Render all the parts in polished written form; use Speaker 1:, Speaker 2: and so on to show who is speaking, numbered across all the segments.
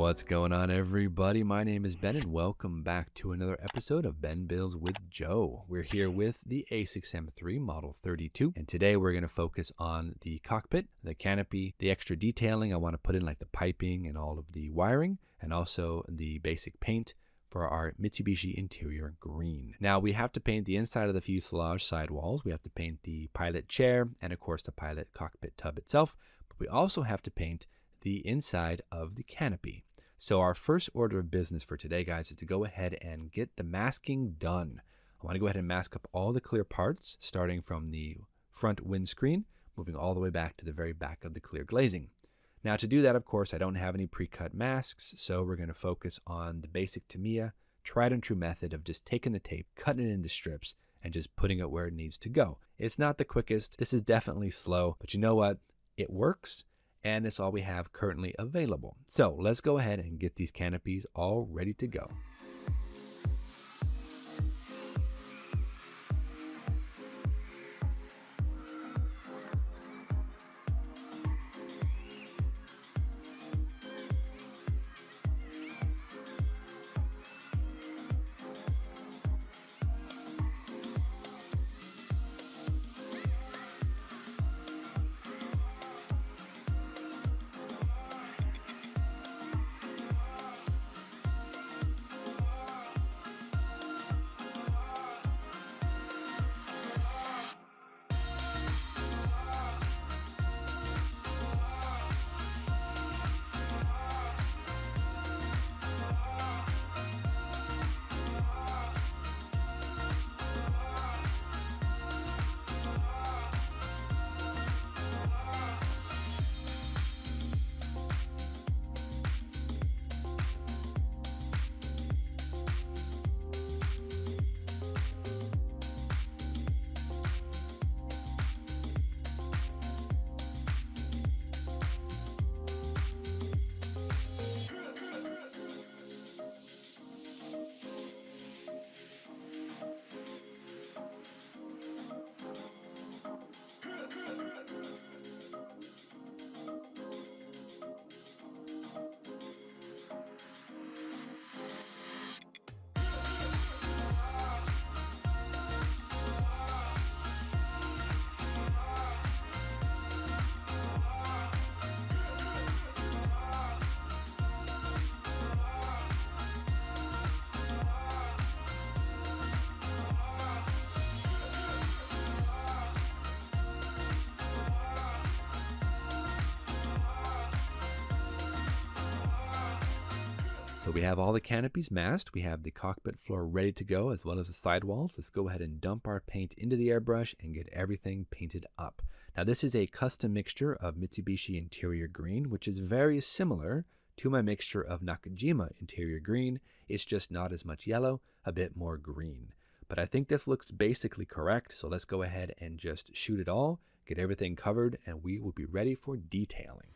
Speaker 1: What's going on, everybody? My name is Ben, and welcome back to another episode of Ben Builds with Joe. We're here with the A6M3 Model 32, and today we're going to focus on the cockpit, the canopy, the extra detailing I want to put in, like the piping and all of the wiring, and also the basic paint for our Mitsubishi interior green. Now, we have to paint the inside of the fuselage sidewalls, we have to paint the pilot chair, and of course the pilot cockpit tub itself, but we also have to paint the inside of the canopy. So our first order of business for today, guys, is to go ahead and get the masking done. I want to go ahead and mask up all the clear parts, starting from the front windscreen, moving all the way back to the very back of the clear glazing. Now, to do that, of course, I don't have any pre-cut masks, so we're going to focus on the basic Tamiya tried and true method of just taking the tape, cutting it into strips, and just putting it where it needs to go. It's not the quickest. This is definitely slow, but you know what? It works. And it's all we have currently available. So let's go ahead and get these canopies all ready to go. So we have all the canopies masked, we have the cockpit floor ready to go, as well as the sidewalls. Let's go ahead and dump our paint into the airbrush and get everything painted up. Now, this is a custom mixture of Mitsubishi interior green, which is very similar to my mixture of Nakajima interior green. It's just not as much yellow, a bit more green. But I think this looks basically correct, so let's go ahead and just shoot it all, get everything covered, and we will be ready for detailing.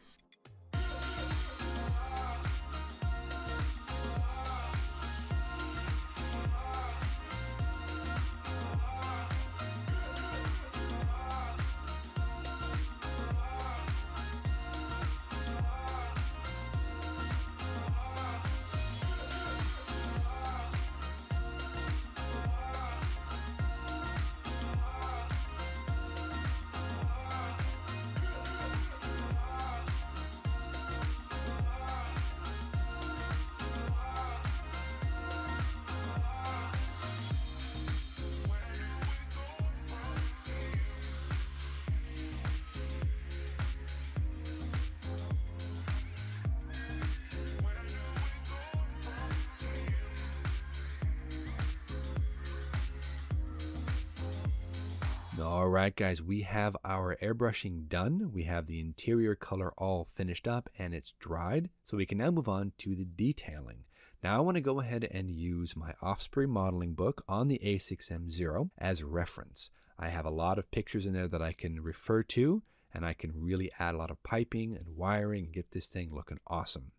Speaker 1: All right, guys, we have our airbrushing done. We have the interior color all finished up and it's dried. So we can now move on to the detailing. Now I want to go ahead and use my Osprey Modeling book on the A6M0 as reference. I have a lot of pictures in there that I can refer to, and I can really add a lot of piping and wiring and get this thing looking awesome.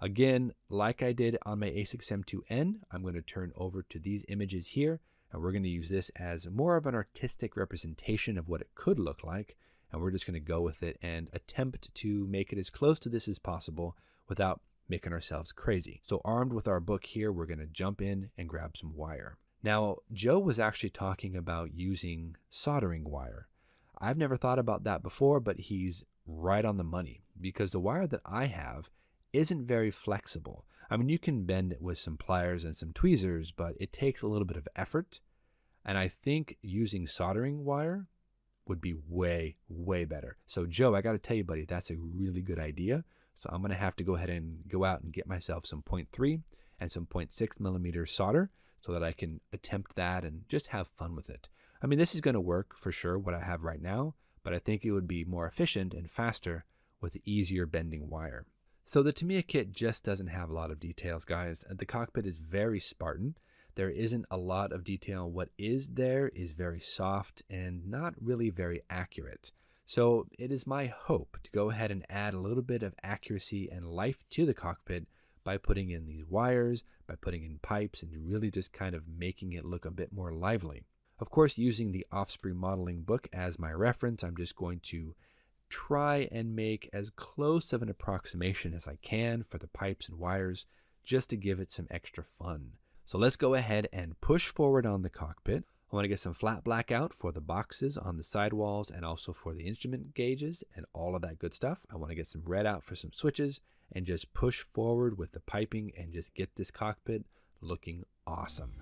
Speaker 1: Again, like I did on my A6M2N, I'm going to turn over to these images here, and we're going to use this as more of an artistic representation of what it could look like, and we're just going to go with it and attempt to make it as close to this as possible without making ourselves crazy. So armed with our book here, we're going to jump in and grab some wire. Now, Joe was actually talking about using soldering wire. I've never thought about that before, but he's right on the money because the wire that I have isn't very flexible. I mean, you can bend it with some pliers and some tweezers, but it takes a little bit of effort. And I think using soldering wire would be way, way better. So Joe, I got to tell you, buddy, that's a really good idea. So I'm going to have to go ahead and go out and get myself some 0.3 and some 0.6 millimeter solder so that I can attempt that and just have fun with it. I mean, this is going to work for sure, what I have right now, but I think it would be more efficient and faster with easier bending wire. So the Tamiya kit just doesn't have a lot of details, guys. The cockpit is very Spartan. There isn't a lot of detail. What is there is very soft and not really very accurate. So it is my hope to go ahead and add a little bit of accuracy and life to the cockpit by putting in these wires, by putting in pipes, and really just kind of making it look a bit more lively. Of course, using the Osprey Modeling book as my reference, I'm just going to try and make as close of an approximation as I can for the pipes and wires just to give it some extra fun. So let's go ahead and push forward on the cockpit. I want to get some flat black out for the boxes on the sidewalls and also for the instrument gauges and all of that good stuff. I want to get some red out for some switches and just push forward with the piping and just get this cockpit looking awesome.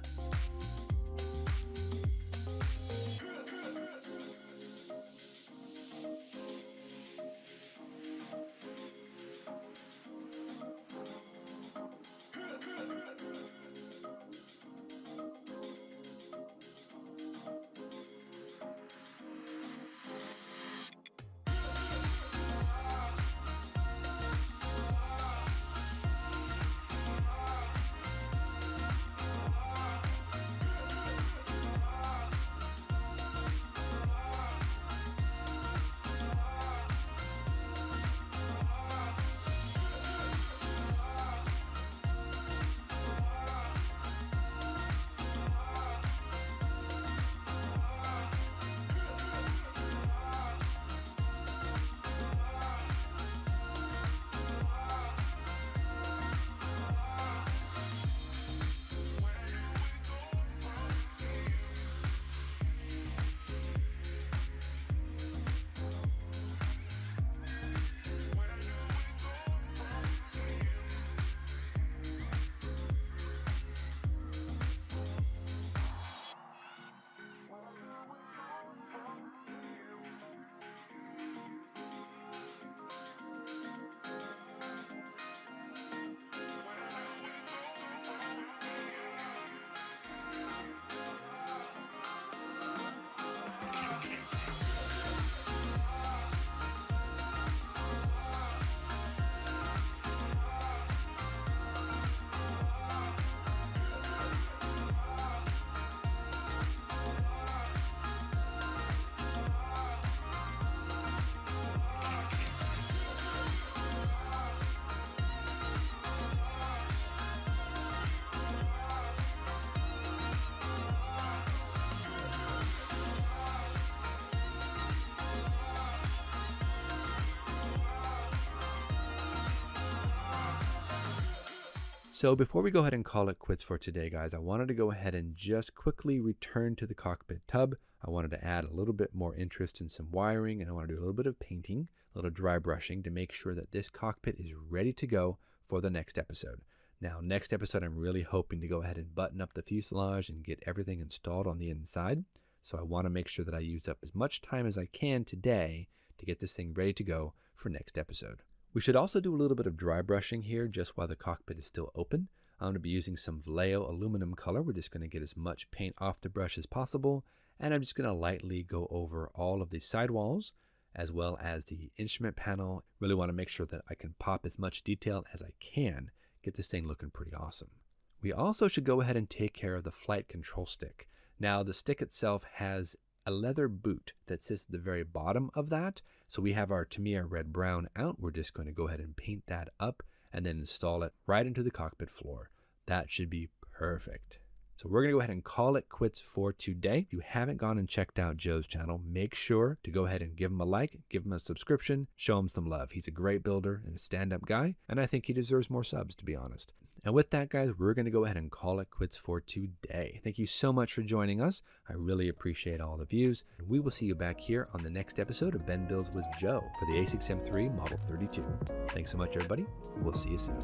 Speaker 1: So before we go ahead and call it quits for today, guys, I wanted to go ahead and just quickly return to the cockpit tub. I wanted to add a little bit more interest in some wiring, and I want to do a little bit of painting, a little dry brushing to make sure that this cockpit is ready to go for the next episode. Now, next episode, I'm really hoping to go ahead and button up the fuselage and get everything installed on the inside. So I want to make sure that I use up as much time as I can today to get this thing ready to go for next episode. We should also do a little bit of dry brushing here just while the cockpit is still open. I'm going to be using some Vallejo aluminum color. We're just going to get as much paint off the brush as possible. And I'm just going to lightly go over all of the sidewalls as well as the instrument panel. Really want to make sure that I can pop as much detail as I can. Get this thing looking pretty awesome. We also should go ahead and take care of the flight control stick. Now the stick itself has a leather boot that sits at the very bottom of that. So we have our Tamiya red brown out. We're just going to go ahead and paint that up and then install it right into the cockpit floor. That should be perfect. So we're going to go ahead and call it quits for today. If you haven't gone and checked out Joe's channel, make sure to go ahead and give him a like, give him a subscription, show him some love. He's a great builder and a stand-up guy, and I think he deserves more subs, to be honest. And with that, guys, we're going to go ahead and call it quits for today. Thank you so much for joining us. I really appreciate all the views. And we will see you back here on the next episode of Ben Builds with Joe for the A6M3 Model 32. Thanks so much, everybody. We'll see you soon.